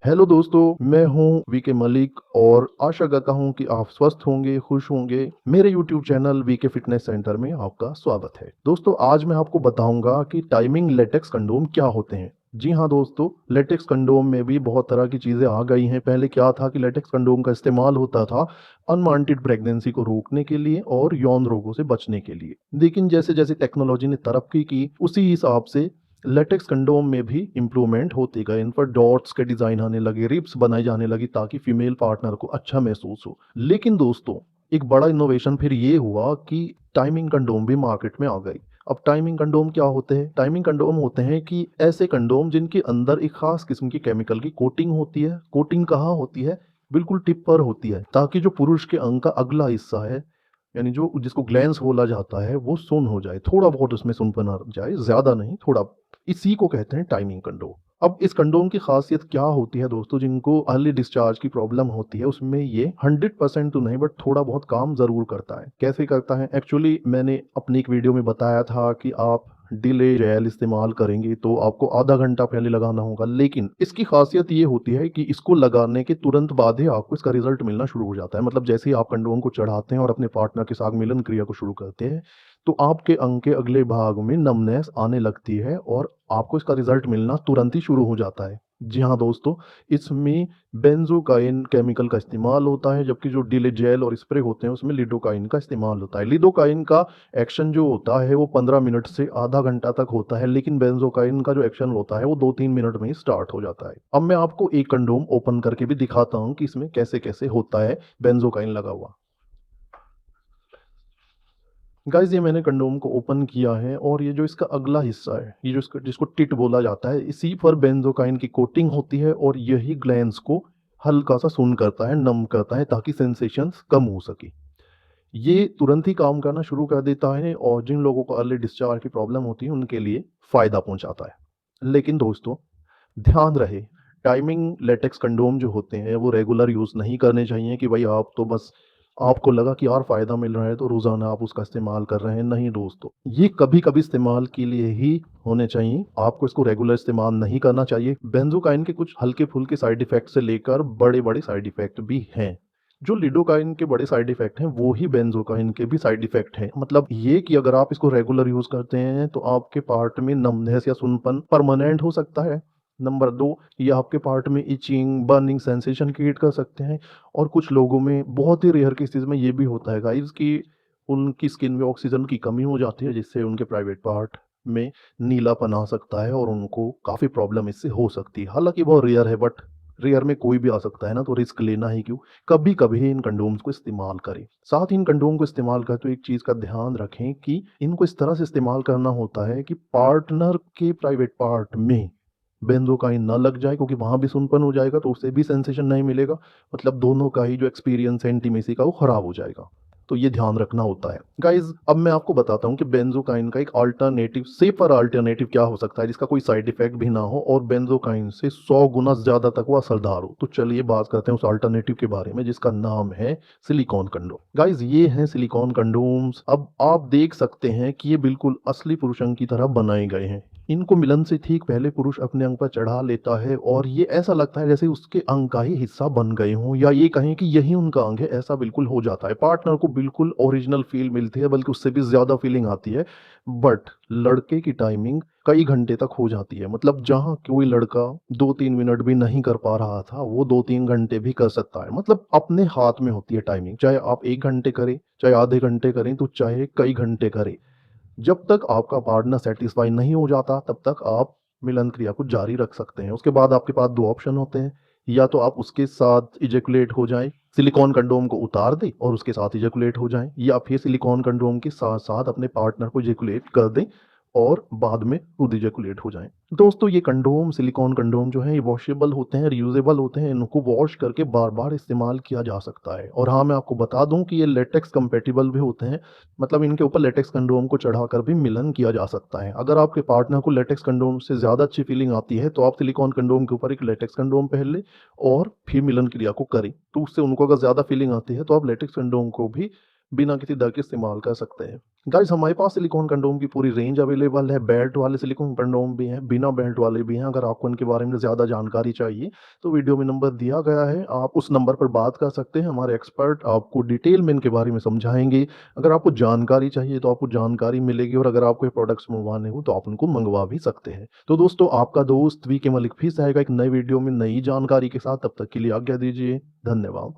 Hello दोस्तों, मैं हूं वीके मलिक और आशा करता हूं कि आप स्वस्थ होंगे, खुश होंगे। मेरे YouTube channel VK fitness centre में आपका स्वागत है। दोस्तों, आज मैं आपको बताऊंगा कि टाइमिंग लेटेक्स कंडोम क्या होते हैं। जी हाँ दोस्तों, लेटेक्स कंडोम में भी बहुत तरह की चीज़ें आ गई हैं। पहले क्या था कि लेटेक्स कंडोम का इस्तेमाल होता था अनवांटेड प्रेगनेंसी को रोकने के लिए और यौन रोगों से बचने के लिए। लेकिन जैसे जैसे टेक्नोलॉजी ने तरक्की की, उसी हिसाब से लेटेक्स कंडोम में भी इम्प्रूवमेंट होते गए। इन पर डॉट्स के डिजाइन आने लगे, रिप्स बनाई जाने लगी ताकि फीमेल पार्टनर को अच्छा महसूस हो। लेकिन दोस्तों, एक बड़ा इनोवेशन फिर ये हुआ कि टाइमिंग कंडोम भी मार्केट में आ गई। अब टाइमिंग कंडोम क्या होते हैं? टाइमिंग कंडोम होते हैं कि ऐसे कंडोम जिनके अंदर एक खास किस्म की केमिकल की कोटिंग होती है। कोटिंग कहाँ होती है? बिल्कुल टिप पर होती है, ताकि जो पुरुष के अंग का अगला हिस्सा है, यानी जो जिसको ग्लैंस बोला जाता है, वो सुन हो जाए, थोड़ा बहुत उसमें सुनपन आ जाए, ज्यादा नहीं, थोड़ा। इसी को कहते हैं टाइमिंग कंडोम। अब इस कंडोम की खासियत क्या होती है दोस्तों? जिनको अर्ली डिस्चार्ज की प्रॉब्लम होती है, उसमें ये 100% तो नहीं, बट थोड़ा बहुत काम जरूर करता है। कैसे करता है? एक्चुअली मैंने अपनी एक वीडियो में बताया था कि आप डिले जेल इस्तेमाल करेंगे तो आपको आधा घंटा पहले लगाना होगा, लेकिन इसकी खासियत ये होती है कि इसको लगाने के तुरंत बाद ही आपको इसका रिजल्ट मिलना शुरू हो जाता है। मतलब जैसे ही आप कंडोम को चढ़ाते हैं और अपने पार्टनर के साथ मिलन क्रिया को शुरू करते हैं, तो आपके अंग के अगले भाग में नमनेस आने लगती है और आपको इसका रिजल्ट मिलना तुरंत ही शुरू हो जाता है। जी हाँ दोस्तों, इसमें बेंजोकाइन केमिकल का इस्तेमाल होता है, जबकि जो डिले जेल और स्प्रे होते हैं उसमें लिडोकाइन का इस्तेमाल होता है। लिडोकाइन का एक्शन जो होता है वो 15 मिनट से आधा घंटा तक होता है, लेकिन बेंजोकाइन का जो एक्शन होता है वो 2-3 मिनट में ही स्टार्ट हो जाता है। अब मैं आपको एक कंडोम ओपन करके भी दिखाता हूँ कि इसमें कैसे कैसे होता है बेंजोकाइन लगा हुआ। गाइस, ये मैंने कंडोम को ओपन किया है और ये जो इसका अगला हिस्सा है, ये जो इसका जिसको टिट बोला जाता है, इसी पर बेंजोकाइन की कोटिंग होती है और यही ग्लैंड्स को हल्का सा सुन करता है, नम करता है, ताकि सेंसेशंस कम हो सके। ये तुरंत ही काम करना शुरू कर देता है और जिन लोगों को अर्ली डिस्चार्ज की प्रॉब्लम होती है उनके लिए फायदा पहुंचाता है। लेकिन दोस्तों, ध्यान रहे, टाइमिंग लेटेक्स कंडोम जो होते हैं वो रेगुलर यूज नहीं करने चाहिए कि भाई आप तो बस आपको लगा कि यार फायदा मिल रहा है तो रोजाना आप उसका इस्तेमाल कर रहे हैं। नहीं दोस्तों, ये कभी कभी इस्तेमाल के लिए ही होने चाहिए। आपको इसको रेगुलर इस्तेमाल नहीं करना चाहिए। बेंजोकाइन के कुछ हल्के फुल्के साइड इफेक्ट से लेकर बड़े बड़े साइड इफेक्ट भी हैं। जो लिडोकाइन के बड़े साइड इफेक्ट हैं वो ही बेंजोकाइन के भी साइड इफेक्ट हैं। मतलब ये कि अगर आप इसको रेगुलर यूज करते हैं तो आपके पार्ट में नमनेस या सुनपन परमानेंट हो सकता है। नंबर दो, ये आपके पार्ट में इचिंग, बर्निंग सेंसेशन क्रिएट कर सकते हैं। और कुछ लोगों में, बहुत ही रेयर केसेस में, ये भी होता है गाइस कि उनकी स्किन में ऑक्सीजन की कमी हो जाती है, जिससे उनके प्राइवेट पार्ट में नीलापन आ सकता है और उनको काफ़ी प्रॉब्लम इससे हो सकती है। हालांकि बहुत रेयर है, बट रेयर में कोई भी आ सकता है ना, तो रिस्क लेना ही क्यों। कभी कभी इन कंडोम्स को इस्तेमाल करें। साथ ही इन कंडोम को इस्तेमाल करते तो एक चीज़ का ध्यान रखें कि इनको इस तरह से इस्तेमाल करना होता है कि पार्टनर के प्राइवेट पार्ट में बेंजोकाइन ना लग जाए, क्योंकि वहां भी सुनपन हो जाएगा तो उससे भी सेंसेशन नहीं मिलेगा। मतलब दोनों का ही जो एक्सपीरियंस है इंटीमेसी का, वो खराब हो जाएगा। तो ये ध्यान रखना होता है गाइज। अब मैं आपको बताता हूँ कि बेंजोकाइन का एक अल्टरनेटिव, सेफर अल्टरनेटिव क्या हो सकता है जिसका कोई साइड इफेक्ट भी ना हो और बेंजोकाइन से 100 गुना ज्यादा तक वो असरदार हो। तो चलिए बात करते हैं उस अल्टरनेटिव के बारे में, जिसका नाम है सिलिकॉन कंडोम। गाइज, ये हैं सिलिकॉन कंडोम्स। अब आप देख सकते हैं कि ये बिल्कुल असली पुरुष अंग की तरह बनाए गए हैं। इनको मिलन से ठीक पहले पुरुष अपने अंग पर चढ़ा लेता है और ये ऐसा लगता है जैसे उसके अंग का ही हिस्सा बन गए हों, या ये कहें कि यही उनका अंग है। ऐसा बिल्कुल हो जाता है। पार्टनर को बिल्कुल ओरिजिनल फील मिलती है, बल्कि उससे भी ज्यादा फीलिंग आती है। बट लड़के की टाइमिंग कई घंटे तक हो जाती है। मतलब जहां कोई लड़का 2-3 मिनट भी नहीं कर पा रहा था, वो 2-3 घंटे भी कर सकता है। मतलब अपने हाथ में होती है टाइमिंग। चाहे आप 1 घंटे करें, चाहे आधे घंटे करें, तो चाहे कई घंटे करें, जब तक आपका पार्टनर सेटिस्फाई नहीं हो जाता तब तक आप मिलन क्रिया को जारी रख सकते हैं। उसके बाद आपके पास दो ऑप्शन होते हैं, या तो आप उसके साथ इजेकुलेट हो जाएं, सिलिकॉन कंडोम को उतार दें और उसके साथ इजेकुलेट हो जाएं, या फिर सिलिकॉन कंडोम के साथ साथ अपने पार्टनर को इजेकुलेट कर दें और बाद में खुद इजेकुलेट हो जाएं। दोस्तों, ये कंडोम, सिलिकॉन कंडोम जो है, ये वॉशेबल होते हैं, रियूजेबल होते हैं। इनको वॉश करके बार बार इस्तेमाल किया जा सकता है। और हाँ, मैं आपको बता दूं कि ये लेटेक्स कंपेटिबल भी होते हैं। मतलब इनके ऊपर लेटेक्स कंडोम को चढ़ाकर भी मिलन किया जा सकता है। अगर आपके पार्टनर को लेटेक्स कंडोम से ज़्यादा अच्छी फीलिंग आती है तो आप सिलिकॉन कंडोम के ऊपर एक लेटेक्स कंडोम पहन लें और फिर मिलन क्रिया को करें। तो उससे उनको अगर ज़्यादा फीलिंग आती है तो आप लेटेक्स कंडोम को भी बिना किसी डर के इस्तेमाल कर सकते हैं। गाइस हमारे पास सिलिकॉन कंडोम की पूरी रेंज अवेलेबल है, बेल्ट वाले सिलिकॉन कंडोम भी हैं, बिना बेल्ट वाले भी हैं। अगर आपको इनके बारे में ज़्यादा जानकारी चाहिए तो वीडियो में नंबर दिया गया है, आप उस नंबर पर बात कर सकते हैं। हमारे एक्सपर्ट आपको डिटेल में इनके बारे में समझाएँगे। अगर आपको जानकारी चाहिए तो आपको जानकारी मिलेगी, और अगर आपको ये प्रोडक्ट्स मँगवाने हो तो आप उनको मँगवा भी सकते हैं। तो दोस्तों, आपका दोस्त वीके मलिक फिर से आएगा एक नए वीडियो में नई जानकारी के साथ। तब तक के लिए आज्ञा दीजिए। धन्यवाद।